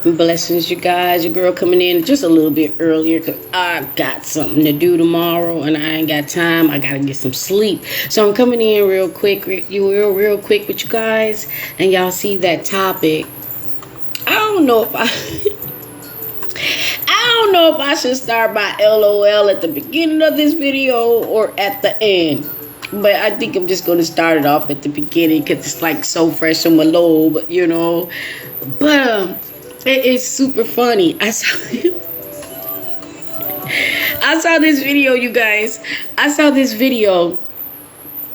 Blessings, you guys. Your girl coming in just a little bit earlier because I got something to do tomorrow and I ain't got time. I gotta get some sleep, so I'm coming in real quick, real quick with you guys. And y'all see that topic? I don't know if I don't know if I should start my LOL at the beginning of this video or at the end. But I think I'm just going to start it off at the beginning because it's like so fresh on my lobe, you know. But it is super funny. I saw this video, you guys. I saw this video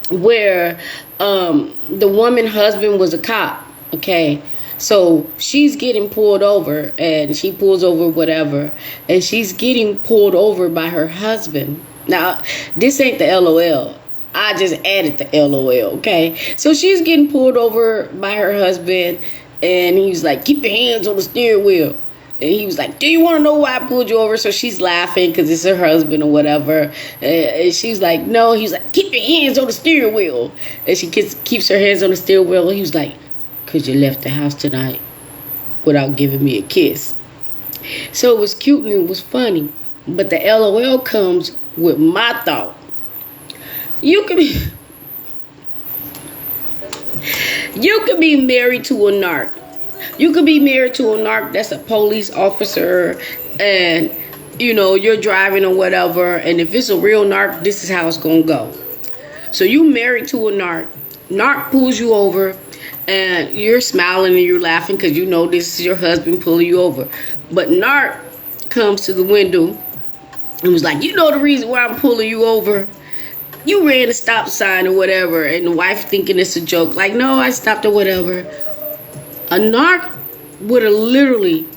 where the woman husband was a cop, okay? So she's getting pulled over and she pulls over whatever. And she's getting pulled over by her husband. Now, this ain't the LOL. I just added the LOL, okay? So she's getting pulled over by her husband, and he's like, keep your hands on the steering wheel. And he was like, do you want to know why I pulled you over? So she's laughing because it's her husband or whatever. And she's like, no. He's like, keep your hands on the steering wheel. And she keeps her hands on the steering wheel. And he was like, because you left the house tonight without giving me a kiss. So it was cute and it was funny. But the LOL comes with my thought. You could be married to a narc. You could be married to a narc that's a police officer, and you know you're driving or whatever. And if it's a real narc, this is how it's gonna go. So you married to a narc. Narc pulls you over, and you're smiling and you're laughing because you know this is your husband pulling you over. But narc comes to the window and was like, you know the reason why I'm pulling you over? You ran a stop sign or whatever, and the wife thinking it's a joke. Like, no, I stopped or whatever. A narc would have literally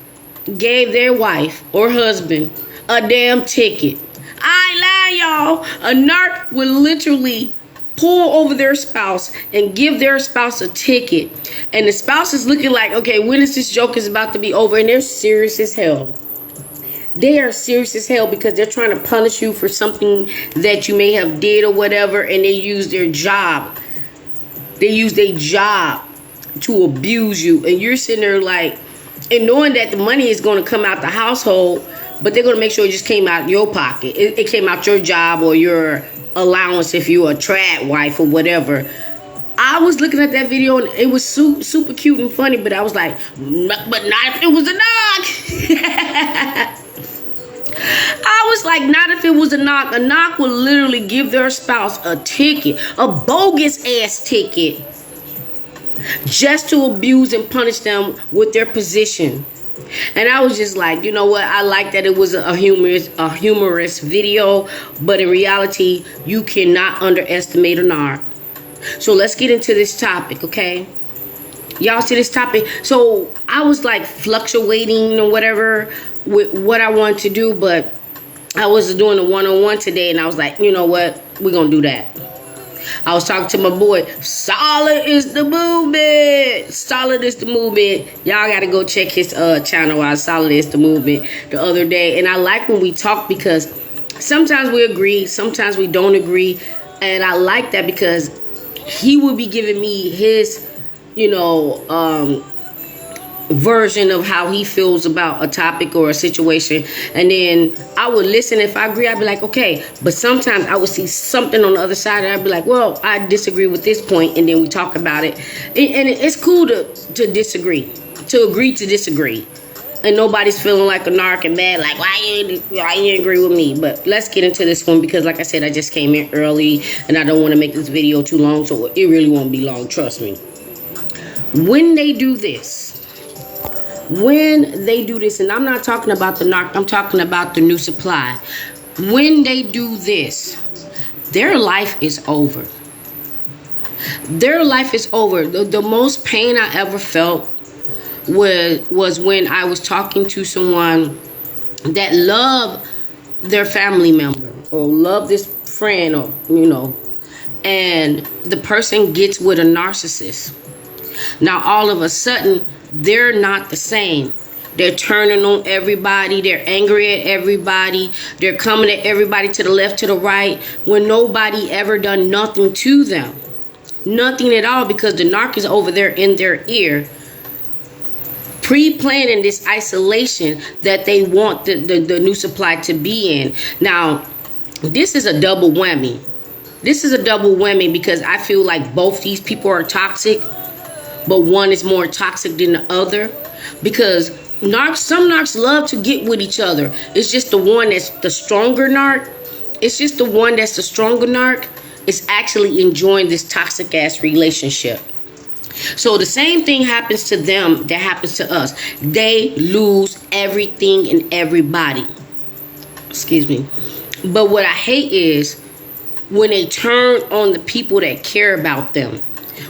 gave their wife or husband a damn ticket. I ain't lying, y'all. A narc would literally pull over their spouse and give their spouse a ticket. And the spouse is looking like, okay, when is this joke is about to be over? And they're serious as hell. They are serious as hell because they're trying to punish you for something that you may have did or whatever, and they use their job. They use their job to abuse you, and you're sitting there like, and knowing that the money is going to come out the household, but they're going to make sure it just came out your pocket. It came out your job or your allowance if you're a trad wife or whatever. I was looking at that video and it was super cute and funny, but I was like, but not if it was a knock. I was like, not if it was a knock. A knock would literally give their spouse a ticket, a bogus ass ticket, just to abuse and punish them with their position. And I was just like, you know what? I like that it was a humorous video, but in reality, you cannot underestimate a narc. So let's get into this topic, okay? Y'all see this topic? So I was like fluctuating or whatever with what I wanted to do, but I was doing a one-on-one today, and I was like, you know what? We're going to do that. I was talking to my boy. Solid is the movement. Solid is the movement. Y'all got to go check his channel out. Solid is the movement the other day. And I like when we talk because sometimes we agree, sometimes we don't agree. And I like that because he will be giving me his, version of how he feels about a topic or a situation, and then I would listen. If I agree, I'd be like, okay. But sometimes I would see something on the other side, and I'd be like, well, I disagree with this point, and then we talk about it. And it's cool to disagree, to agree to disagree, and nobody's feeling like a narc and mad, like why you agree with me. But let's get into this one because, like I said, I just came in early, and I don't want to make this video too long, so it really won't be long. Trust me. When they do this. When they do this, and I'm not talking about the narc, I'm talking about the new supply. When they do this, their life is over. Their life is over. The most pain I ever felt was when I was talking to someone that loved their family member or loved this friend, or and the person gets with a narcissist. Now all of a sudden, they're not the same. They're turning on everybody. They're angry at everybody. They're coming at everybody to the left, to the right, when nobody ever done nothing to them. Nothing at all, because the narc is over there in their ear pre-planning this isolation that they want the new supply to be in. Now, this is a double whammy. This is a double whammy because I feel like both these people are toxic, but one is more toxic than the other. Because some narcs love to get with each other. It's just the one that's the stronger narc. It's just the one that's the stronger narc is actually enjoying this toxic ass relationship. So the same thing happens to them that happens to us. They lose everything and everybody. Excuse me. But what I hate is when they turn on the people that care about them.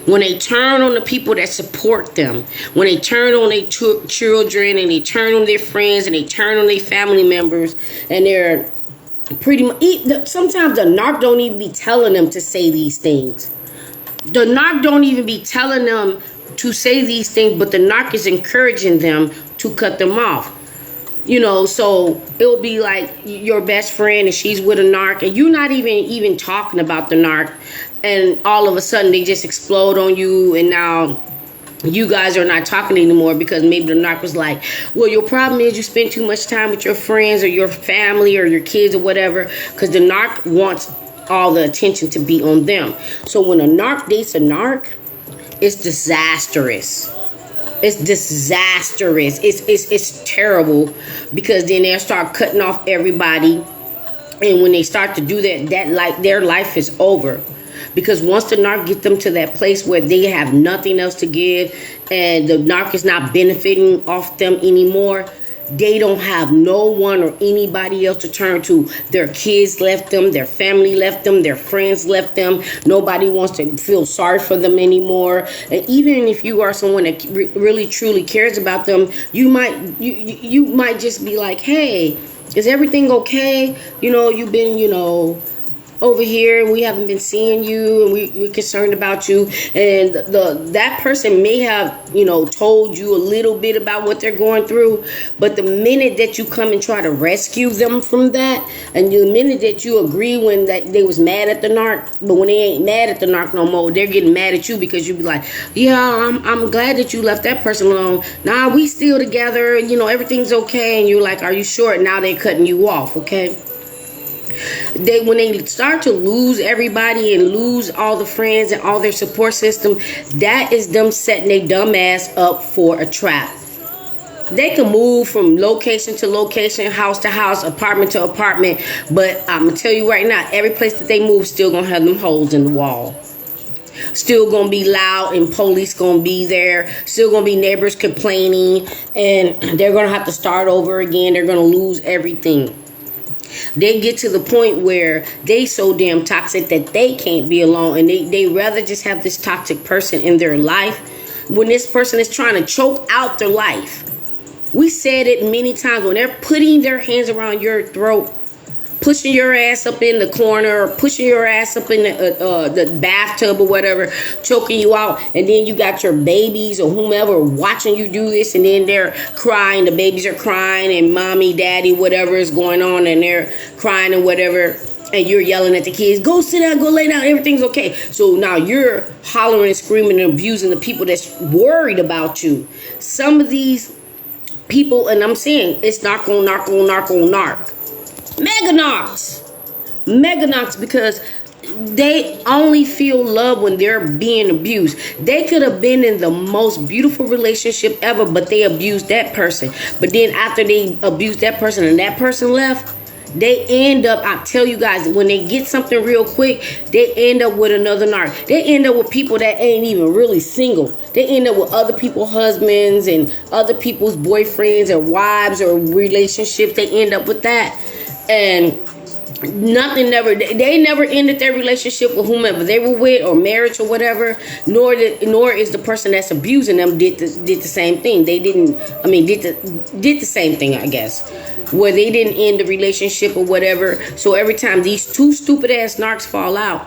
When they turn on the people that support them. When they turn on their children and they turn on their friends and they turn on their family members. And they're pretty much... Sometimes the narc don't even be telling them to say these things. The narc don't even be telling them to say these things, but the narc is encouraging them to cut them off. You know, so it'll be like your best friend and she's with a narc and you're not even talking about the narc, and all of a sudden they just explode on you, and now you guys are not talking anymore because maybe the narc was like, well, your problem is you spend too much time with your friends or your family or your kids or whatever, because the narc wants all the attention to be on them. So when a narc dates a narc, it's disastrous. It's disastrous. It's terrible, because then they'll start cutting off everybody, and when they start to do that, their life is over. Because once the narc get them to that place where they have nothing else to give, and the narc is not benefiting off them anymore, they don't have no one or anybody else to turn to. Their kids left them, their family left them, their friends left them. Nobody wants to feel sorry for them anymore. And even if you are someone that really truly cares about them, you might just be like, hey, is everything okay? You know, you've been, over here and we haven't been seeing you, and we're concerned about you. And that person may have, told you a little bit about what they're going through, but the minute that you come and try to rescue them from that, and the minute that you agree when that they was mad at the narc, but when they ain't mad at the narc no more, they're getting mad at you because you be like, yeah, I'm glad that you left that person alone. Nah, we still together, everything's okay. And you're like, are you sure? Now they're cutting you off, okay? When they start to lose everybody and lose all the friends and all their support system, that is them setting their dumb ass up for a trap. They can move from location to location, house to house, apartment to apartment, but I'm gonna tell you right now, every place that they move still gonna have them holes in the wall. Still gonna be loud, and police gonna be there. Still gonna be neighbors complaining, and they're gonna have to start over again. They're gonna lose everything. They get to the point where they so damn toxic that they can't be alone, and they rather just have this toxic person in their life when this person is trying to choke out their life. We said it many times, when they're putting their hands around your throat, pushing your ass up in the corner, or pushing your ass up in the bathtub or whatever, choking you out, and then you got your babies or whomever watching you do this, and then they're crying, the babies are crying, and mommy, daddy, whatever is going on, and they're crying and whatever, and you're yelling at the kids, go sit down, go lay down, everything's okay. So now you're hollering and screaming and abusing the people that's worried about you. Some of these people, and I'm saying, it's narc on narc on narc on narc. Mega narcs, because they only feel love when they're being abused. They could have been in the most beautiful relationship ever, but they abused that person. But then after they abused that person and that person left, they end up, I tell you guys, when they get something real quick, they end up with another narc. They end up with people that ain't even really single. They end up with other people's husbands and other people's boyfriends or wives or relationships. They end up with that. And they never ended their relationship with whomever they were with, or marriage or whatever, nor is the person that's abusing them did the same thing. They did the same thing, I guess, where they didn't end the relationship or whatever. So every time these two stupid ass narcs fall out,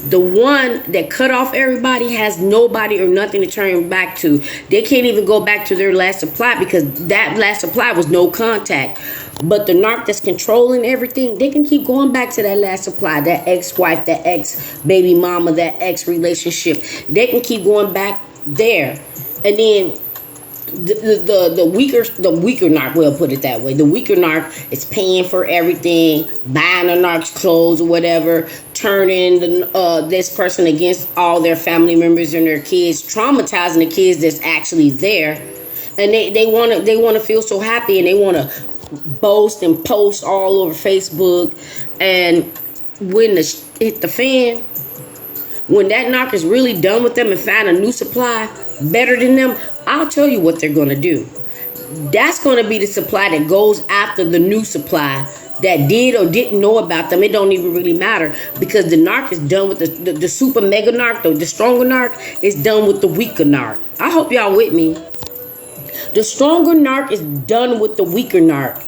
the one that cut off everybody has nobody or nothing to turn back to. They can't even go back to their last supply, because that last supply was no contact. But the narc that's controlling everything, they can keep going back to that last supply, that ex-wife, that ex-baby mama, that ex-relationship. They can keep going back there. And then the weaker narc, we'll put it that way. The weaker narc is paying for everything, buying the narc's clothes or whatever, turning this person against all their family members and their kids, traumatizing the kids that's actually there, and they want to feel so happy, and they want to boast and post all over Facebook. And when the hit the fan, when that narc is really done with them and find a new supply better than them, I'll tell you what they're going to do. That's going to be the supply that goes after the new supply that did or didn't know about them. It don't even really matter, because the narc is done with the super mega narc, the stronger narc is done with the weaker narc. I hope y'all with me. The stronger narc is done with the weaker narc.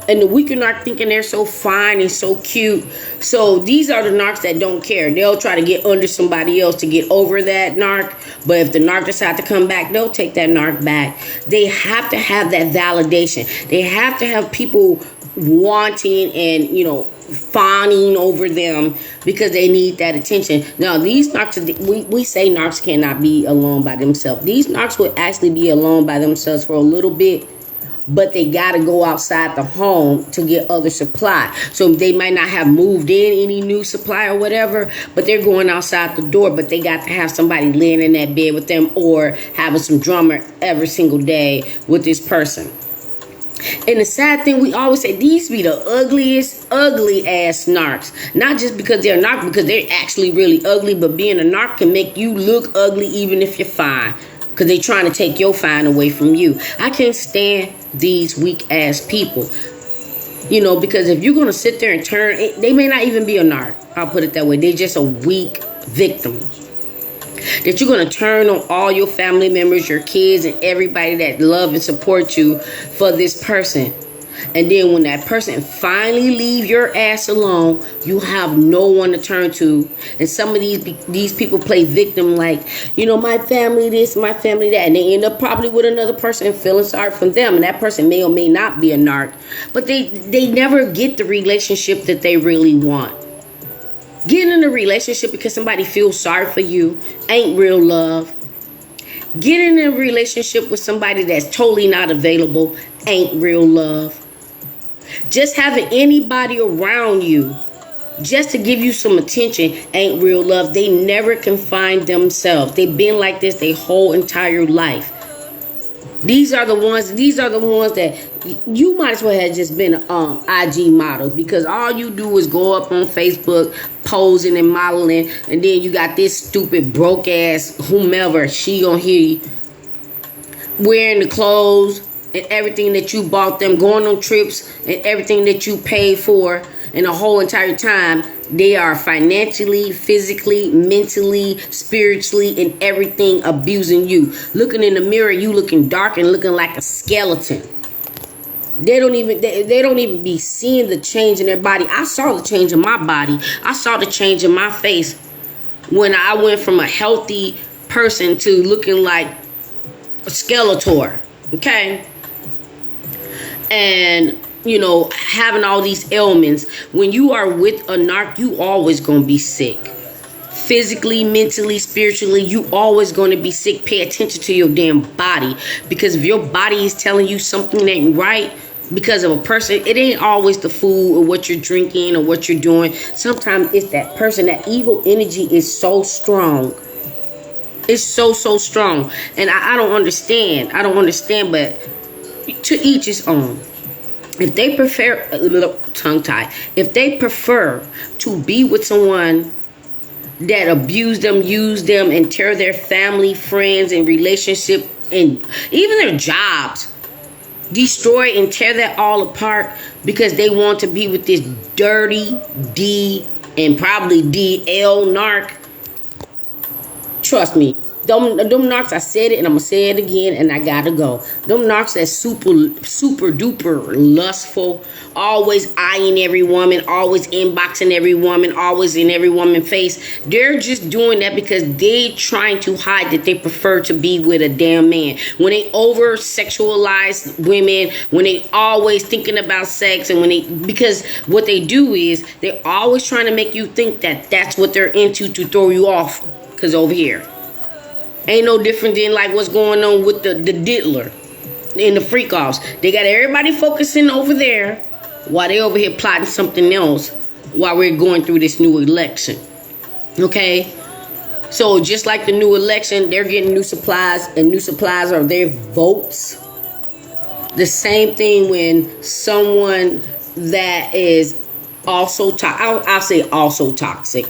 And the weaker narc thinking they're so fine and so cute. So these are the narcs that don't care. They'll try to get under somebody else to get over that narc. But if the narc decides to come back, they'll take that narc back. They have to have that validation. They have to have people wanting and, fawning over them, because they need that attention. Now, these narcs, we say narcs cannot be alone by themselves. These narcs will actually be alone by themselves for a little bit, but they got to go outside the home to get other supply. So they might not have moved in any new supply or whatever, but they're going outside the door, but they got to have somebody laying in that bed with them, or having some drama every single day with this person. And the sad thing, we always say these be the ugliest, ugly ass narcs. Not just because they're narc, because they're actually really ugly, but being a narc can make you look ugly even if you're fine, because they're trying to take your fine away from you. I can't stand these weak ass people. Because if you're going to sit there and turn, they may not even be a narc. I'll put it that way. They're just a weak victim. That you're going to turn on all your family members, your kids, and everybody that love and support you for this person. And then when that person finally leave your ass alone, you have no one to turn to. And some of these people play victim, like, my family this, my family that. And they end up probably with another person and feeling sorry for them. And that person may or may not be a narc. But they never get the relationship that they really want. Getting in a relationship because somebody feels sorry for you ain't real love. Getting in a relationship with somebody that's totally not available ain't real love. Just having anybody around you just to give you some attention ain't real love. They never can find themselves. They've been like this their whole entire life. These are the ones that you might as well have just been an IG model, because all you do is go up on Facebook posing and modeling, and then you got this stupid broke ass whomever, she gonna hear you, wearing the clothes and everything that you bought them, going on trips and everything that you paid for, and the whole entire time they are financially, physically, mentally, spiritually, and everything abusing you. Looking in the mirror, you looking dark and looking like a skeleton. They don't even be seeing the change in their body. I saw the change in my body. I saw the change in my face when I went from a healthy person to looking like a Skeletor. Okay? And having all these ailments. When you are with a narc, you always gonna be sick. Physically, mentally, spiritually, you always gonna be sick. Pay attention to your damn body, because if your body is telling you something ain't right because of a person, it ain't always the food or what you're drinking or what you're doing. Sometimes it's that person. That evil energy is so strong. It's so strong. And I don't understand, but to each his own. If they prefer, if they prefer to be with someone that abuse them, use them, and tear their family, friends, and relationship, and even their jobs, destroy and tear that all apart because they want to be with this dirty D and probably DL narc, trust me. Them narcs, I said it and I'm going to say it again and I got to go. Them narcs that's super duper lustful, always eyeing every woman, always inboxing every woman, always in every woman's face. They're just doing that because they're trying to hide that they prefer to be with a damn man. When they over sexualize women, when they always thinking about sex, and because what they do is they're always trying to make you think that that's what they're into to throw you off. Because over here. Ain't no different than like what's going on with the diddler and the freak offs. They got everybody focusing over there while they over here plotting something else while we're going through this new election. Okay? So just like the new election, they're getting new supplies, and new supplies are their votes. The same thing when someone that is also I'll say also toxic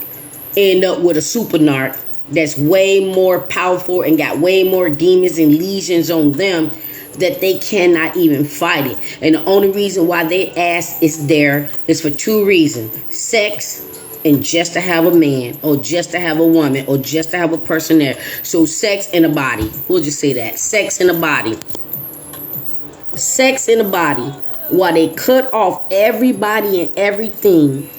end up with a super narc that's way more powerful and got way more demons and legions on them that they cannot even fight it. And the only reason why their ass is there is for two reasons: sex, and just to have a man, or just to have a woman, or just to have a person there. So sex and a body. We'll just say that. Sex and a body. Sex and a body. While they cut off everybody and everything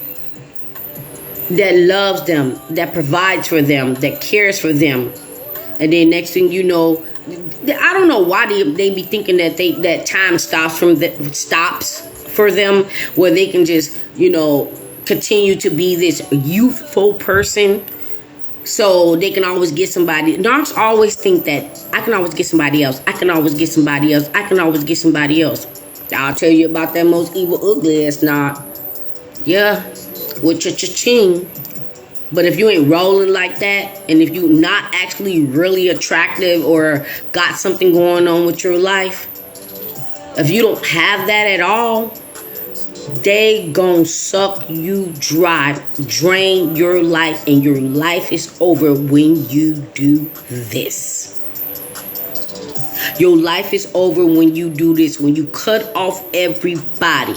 that loves them, that provides for them, that cares for them. And then next thing you know, I don't know why they be thinking that that time stops for them, where they can just, continue to be this youthful person, so they can always get somebody. Narcs always think that I can always get somebody else. I can always get somebody else. I can always get somebody else. I'll tell you about that most evil, ugliest narc. Yeah, with cha-cha-ching. But if you ain't rolling like that, and if you not actually really attractive or got something going on with your life, if you don't have that at all, they gon' suck you dry, drain your life, and your life is over when you do this. Your life is over when you do this, when you cut off everybody.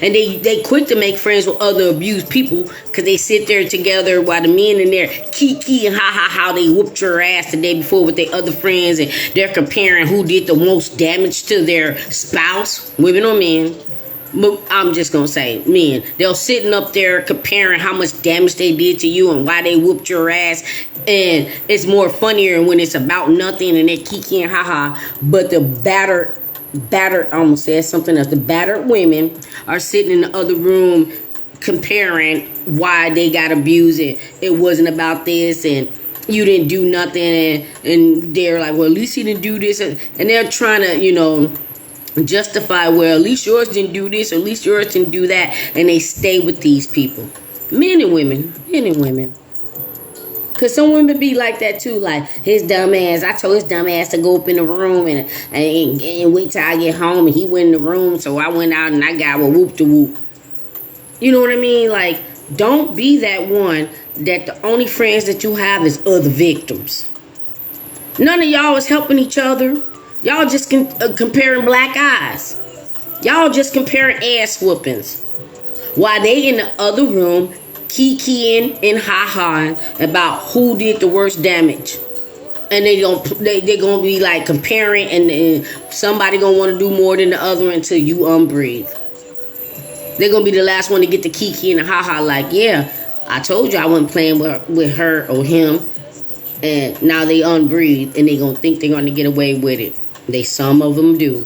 And they quick to make friends with other abused people because they sit there together while the men in there kiki and ha they whooped your ass the day before with their other friends, and they're comparing who did the most damage to their spouse, women or men. But I'm just going to say, men, they're sitting up there comparing how much damage they did to you and why they whooped your ass. And it's more funnier when it's about nothing and they're kiki and ha. But the battered, I almost said something else. The battered women are sitting in the other room comparing why they got abused. And it wasn't about this, and you didn't do nothing. And they're like, well, at least he didn't do this. And they're trying to, justify, well, at least yours didn't do this, or at least yours didn't do that, and they stay with these people. Men and women. Because some women be like that too, like, his dumb ass, I told his dumb ass to go up in the room and wait till I get home, and he went in the room, so I went out and I got a whoop-de-whoop. You know what I mean? Like, don't be that one that the only friends that you have is other victims. None of y'all is helping each other. Y'all just comparing black eyes. Y'all just comparing ass whoopings. While they in the other room kikiing and ha-haing about who did the worst damage. And they gonna be like comparing, and somebody gonna want to do more than the other until you unbreathe. They're gonna be the last one to get the kiki and the ha-ha, like, yeah, I told you I wasn't playing with her or him. And now they unbreathe, and they gonna think they're gonna get away with it. Some of them do.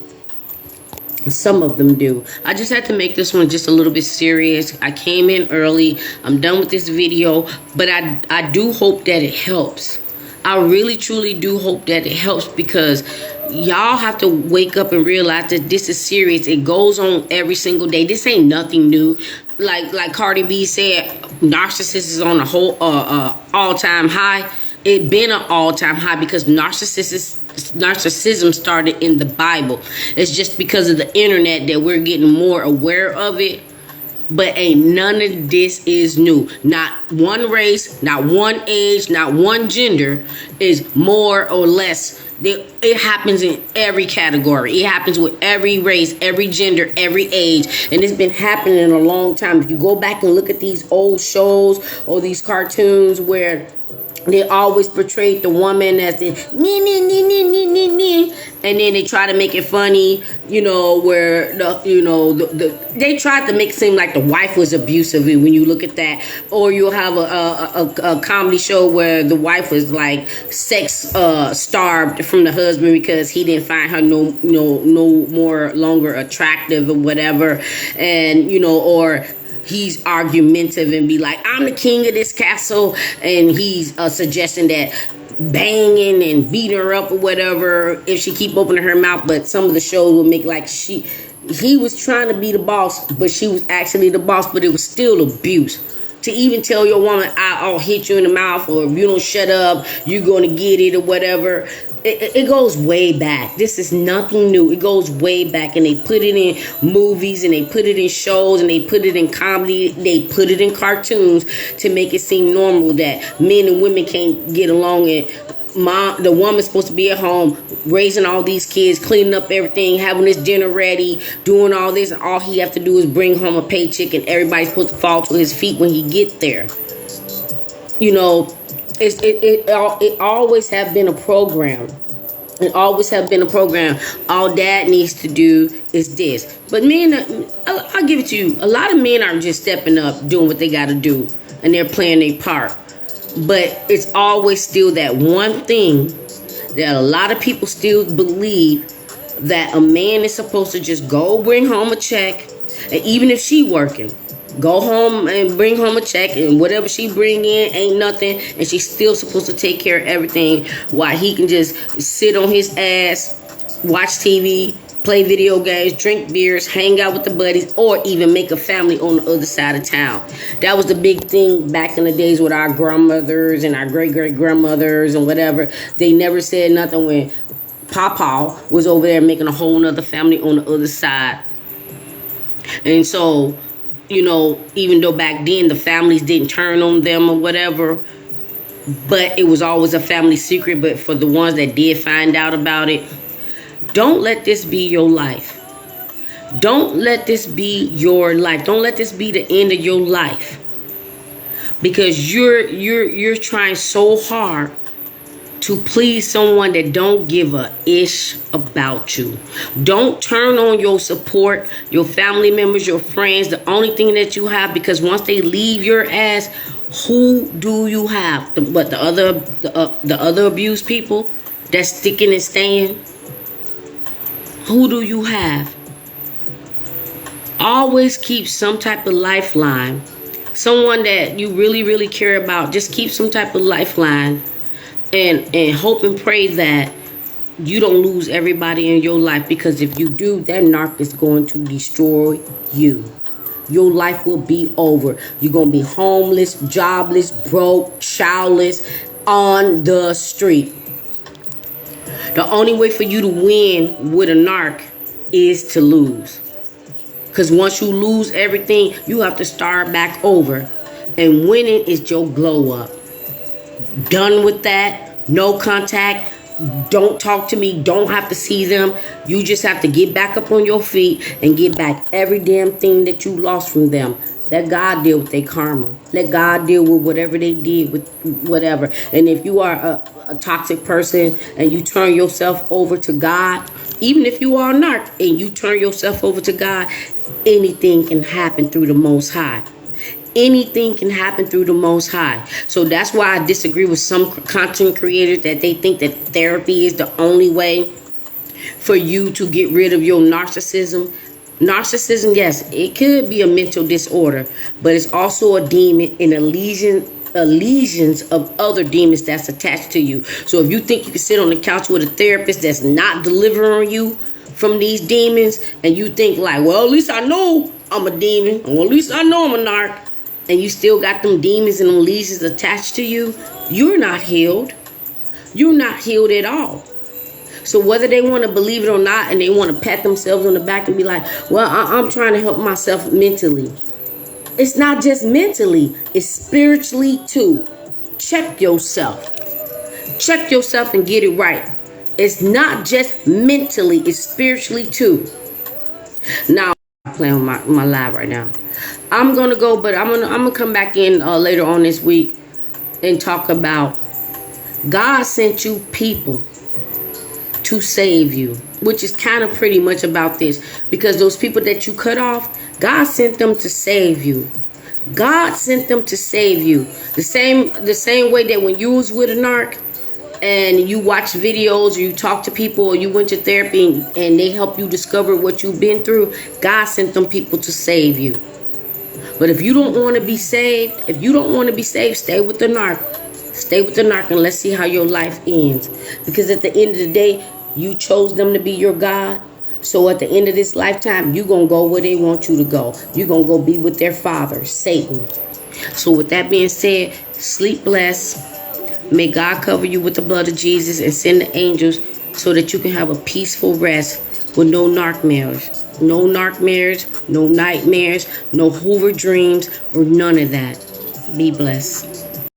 I just had to make this one just a little bit serious. I came in early. I'm done with this video, but I do hope that it helps. I really truly do hope that it helps, because y'all have to wake up and realize that this is serious. It goes on every single day. This ain't nothing new. Like Cardi B said, narcissism is on a whole all-time high. It been an all-time high because narcissism started in the Bible. It's just because of the internet that we're getting more aware of it. But ain't none of this is new. Not one race, not one age, not one gender is more or less. It happens in every category. It happens with every race, every gender, every age. And it's been happening a long time. If you go back and look at these old shows or these cartoons where they always portrayed the woman as the and then they try to make it funny, where they tried to make it seem like the wife was abusive when you look at that. Or you'll have a comedy show where the wife was like sex starved from the husband because he didn't find her no more longer attractive or whatever, and or he's argumentative and be like, I'm the king of this castle, and he's suggesting that banging and beating her up or whatever if she keep opening her mouth. But some of the shows will make like he was trying to be the boss, but she was actually the boss, but it was still abuse. To even tell your woman, I'll hit you in the mouth, or if you don't shut up, you're going to get it, or whatever. It goes way back. This is nothing new. It goes way back, and they put it in movies, and they put it in shows, and they put it in comedy. They put it in cartoons to make it seem normal that men and women can't get along, and the woman's supposed to be at home raising all these kids, cleaning up everything, having this dinner ready, doing all this, and all he have to do is bring home a paycheck, and everybody's supposed to fall to his feet when he get there. You know, it always have been a program. It always have been a program. All dad needs to do is this. But men, I'll give it to you. A lot of men are just stepping up, doing what they got to do, and they're playing their part. But it's always still that one thing that a lot of people still believe, that a man is supposed to just go bring home a check, and even if she working, go home and bring home a check, and whatever she bring in ain't nothing, and she's still supposed to take care of everything, while he can just sit on his ass, watch TV, play video games, drink beers, hang out with the buddies, or even make a family on the other side of town. That was the big thing back in the days with our grandmothers and our great-great-grandmothers and whatever. They never said nothing when Papa was over there making a whole nother family on the other side. And so, you know, even though back then the families didn't turn on them or whatever, but it was always a family secret. But for the ones that did find out about it, don't let this be your life. Don't let this be your life. Don't let this be the end of your life. Because you're trying so hard to please someone that don't give a ish about you. Don't turn on your support, your family members, your friends, the only thing that you have, because once they leave your ass, who do you have? The other abused people that's sticking and staying? Who do you have? Always keep some type of lifeline. Someone that you really, really care about. Just keep some type of lifeline. And hope and pray that you don't lose everybody in your life. Because if you do, that narc is going to destroy you. Your life will be over. You're going to be homeless, jobless, broke, childless, on the street. The only way for you to win with a narc is to lose. Because once you lose everything, you have to start back over. And winning is your glow up. Done with that. No contact. Don't talk to me. Don't have to see them. You just have to get back up on your feet and get back every damn thing that you lost from them. Let God deal with their karma. Let God deal with whatever they did with whatever. And if you are a toxic person and you turn yourself over to God, even if you are a narc and you turn yourself over to God, anything can happen through the Most High. Anything can happen through the Most High. So that's why I disagree with some content creators that they think that therapy is the only way for you to get rid of your narcissism. Narcissism, yes, it could be a mental disorder, but it's also a demon and a legions of other demons that's attached to you. So if you think you can sit on the couch with a therapist that's not delivering you from these demons, and you think like, well, at least I know I'm a demon, or at least I know I'm a narc, and you still got them demons and them legions attached to you, you're not healed. You're not healed at all. So whether they want to believe it or not, and they want to pat themselves on the back and be like, well, I'm trying to help myself mentally. It's not just mentally, it's spiritually too. Check yourself. Check yourself and get it right. It's not just mentally, it's spiritually too. Now, I'm playing on my live right now. I'm going to go, but I'm gonna come back in later on this week and talk about God sent you people to save you, which is kind of pretty much about this, because those people that you cut off, God sent them to save you. God sent them to save you. The same way that when you was with a narc and you watch videos or you talk to people or you went to therapy and they help you discover what you've been through, God sent them people to save you. But if you don't want to be saved, stay with the narc. Stay with the narc and let's see how your life ends. Because at the end of the day, you chose them to be your God. So at the end of this lifetime, you're going to go where they want you to go. You're going to go be with their father, Satan. So with that being said, sleep blessed. May God cover you with the blood of Jesus and send the angels so that you can have a peaceful rest with no nightmares. No nightmares, no nightmares, no Hoover dreams, or none of that. Be blessed.